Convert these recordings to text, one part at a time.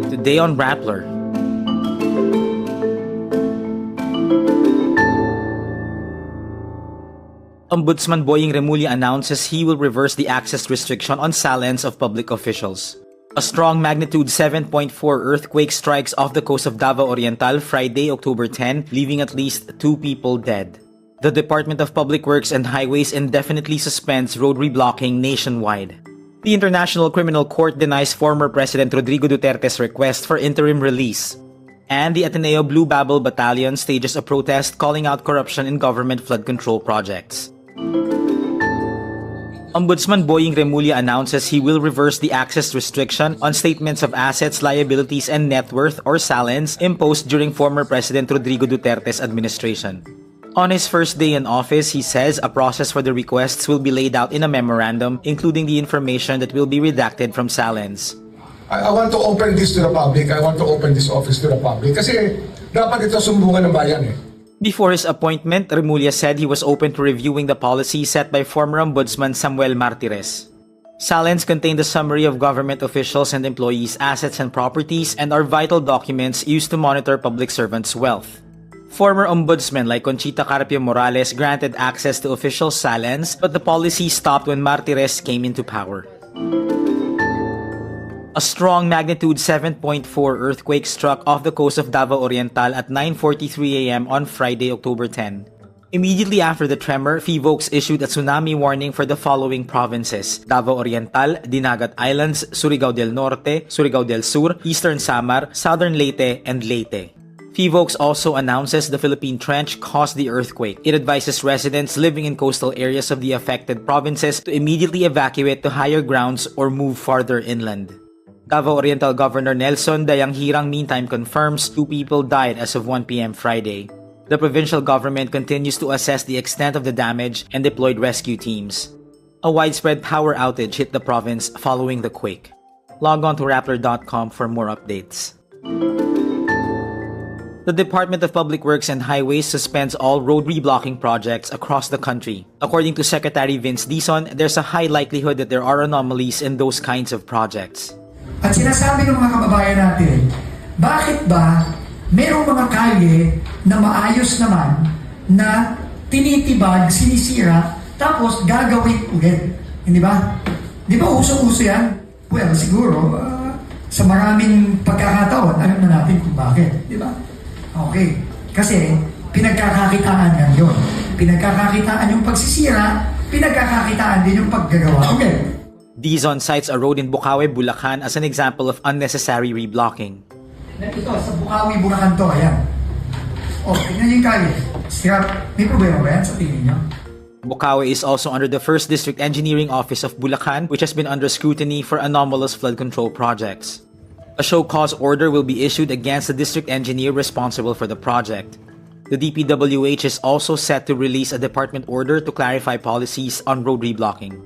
Today on Rappler. Ombudsman Remulla announces he will reverse the access restriction on SALNs of public officials. A strong magnitude 7.4 earthquake strikes off the coast of Davao Oriental Friday, October 10, leaving at least 2 people dead. The Department of Public Works and Highways indefinitely suspends road reblocking nationwide. The International Criminal Court denies former President Rodrigo Duterte's request for interim release. And the Ateneo Blue Babble Battalion stages a protest calling out corruption in government flood control projects. Ombudsman Remulla announces he will reverse the access restriction on statements of assets, liabilities, and net worth or SALNs imposed during former President Rodrigo Duterte's administration. On his first day in office, he says a process for the requests will be laid out in a memorandum, including the information that will be redacted from SALNs. I want to open this to the public. I want to open this office to the public. Kasi dapat ito sumbungan ng bayan eh. Before his appointment, Remulla said he was open to reviewing the policy set by former Ombudsman Samuel Martires. SALNs contain the summary of government officials and employees' assets and properties and are vital documents used to monitor public servants' wealth. Former ombudsmen like Conchita Carpio Morales granted access to official SALNs, but the policy stopped when Martires came into power. A strong magnitude 7.4 earthquake struck off the coast of Davao Oriental at 9:43 a.m. on Friday, October 10. Immediately after the tremor, PHIVOLCS issued a tsunami warning for the following provinces: Davao Oriental, Dinagat Islands, Surigao del Norte, Surigao del Sur, Eastern Samar, Southern Leyte, and Leyte. PHIVOLCS also announces the Philippine Trench caused the earthquake. It advises residents living in coastal areas of the affected provinces to immediately evacuate to higher grounds or move farther inland. Davao Oriental Governor Nelson Dayanghirang meantime confirms 2 people died as of 1 p.m. Friday. The provincial government continues to assess the extent of the damage and deployed rescue teams. A widespread power outage hit the province following the quake. Log on to Rappler.com for more updates. The Department of Public Works and Highways suspends all road reblocking projects across the country. According to Secretary Vince Dizon, there's a high likelihood that there are anomalies in those kinds of projects. At sinasabi ng mga kababayan natin, bakit ba merong mga kalye na maayos naman na tinitibag, sinisira, tapos gagawin ulit? Hindi ba? Di ba usong-uso yan? Well, siguro, sa maraming pagkakataon, alam na natin kung bakit. Di ba? Okay. Kasi, pinagkakakitaan yan yun. Pinagkakakitaan yung pagsisira, pinagkakakitaan din yung paggagawa. Okay. Dizon cites a road in Bukawi, Bulacan as an example of unnecessary reblocking. Ito, sa Bukawi, Bulacan to, ayan. O, tignan yung kalye. Sira, may problema ba yan sa tingin nyo? Bukawi is also under the 1st District Engineering Office of Bulacan, which has been under scrutiny for anomalous flood control projects. A show cause order will be issued against the district engineer responsible for the project. The DPWH is also set to release a department order to clarify policies on road reblocking.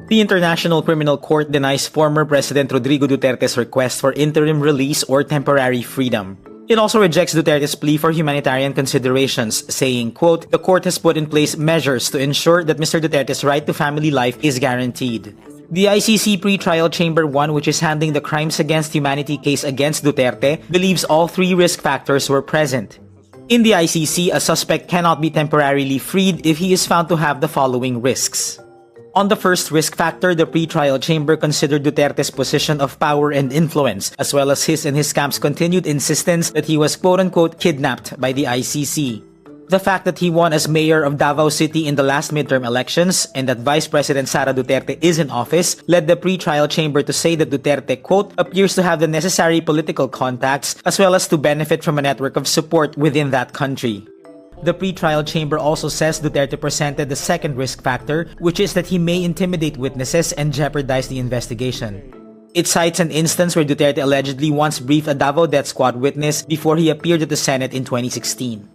The International Criminal Court denies former President Rodrigo Duterte's request for interim release or temporary freedom. It also rejects Duterte's plea for humanitarian considerations, saying, quote, "The court has put in place measures to ensure that Mr. Duterte's right to family life is guaranteed." The ICC Pre-Trial Chamber 1, which is handling the Crimes Against Humanity case against Duterte, believes all 3 risk factors were present. In the ICC, a suspect cannot be temporarily freed if he is found to have the following risks. On the first risk factor, the pre-trial chamber considered Duterte's position of power and influence, as well as his and his camp's continued insistence that he was quote-unquote kidnapped by the ICC. The fact that he won as mayor of Davao City in the last midterm elections and that Vice President Sara Duterte is in office led the pre-trial chamber to say that Duterte, quote, appears to have the necessary political contacts as well as to benefit from a network of support within that country. The pre-trial chamber also says Duterte presented the second risk factor, which is that he may intimidate witnesses and jeopardize the investigation. It cites an instance where Duterte allegedly once briefed a Davao Death Squad witness before he appeared at the Senate in 2016.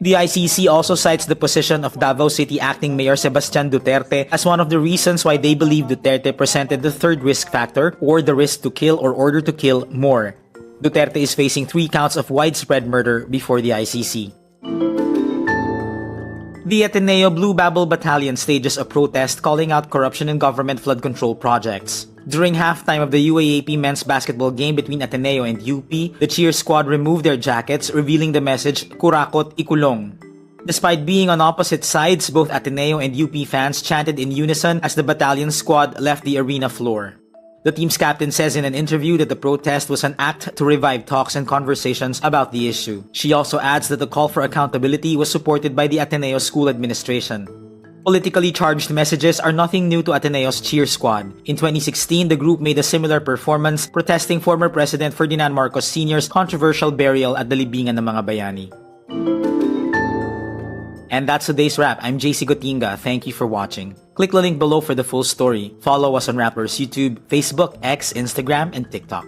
The ICC also cites the position of Davao City Acting Mayor Sebastian Duterte as one of the reasons why they believe Duterte presented the third risk factor, or the risk to kill or order to kill, more. Duterte is facing 3 counts of widespread murder before the ICC. The Ateneo Blue Babble Battalion stages a protest calling out corruption in government flood control projects. During halftime of the UAAP men's basketball game between Ateneo and UP, the cheer squad removed their jackets, revealing the message, "Kurakot Ikulong." Despite being on opposite sides, both Ateneo and UP fans chanted in unison as the battalion squad left the arena floor. The team's captain says in an interview that the protest was an act to revive talks and conversations about the issue. She also adds that the call for accountability was supported by the Ateneo school administration. Politically charged messages are nothing new to Ateneo's cheer squad. In 2016, the group made a similar performance protesting former President Ferdinand Marcos Sr.'s controversial burial at the libingan ng mga bayani. And that's today's wrap. I'm JC Gotinga. Thank you for watching. Click the link below for the full story. Follow us on Rappler's YouTube, Facebook, X, Instagram, and TikTok.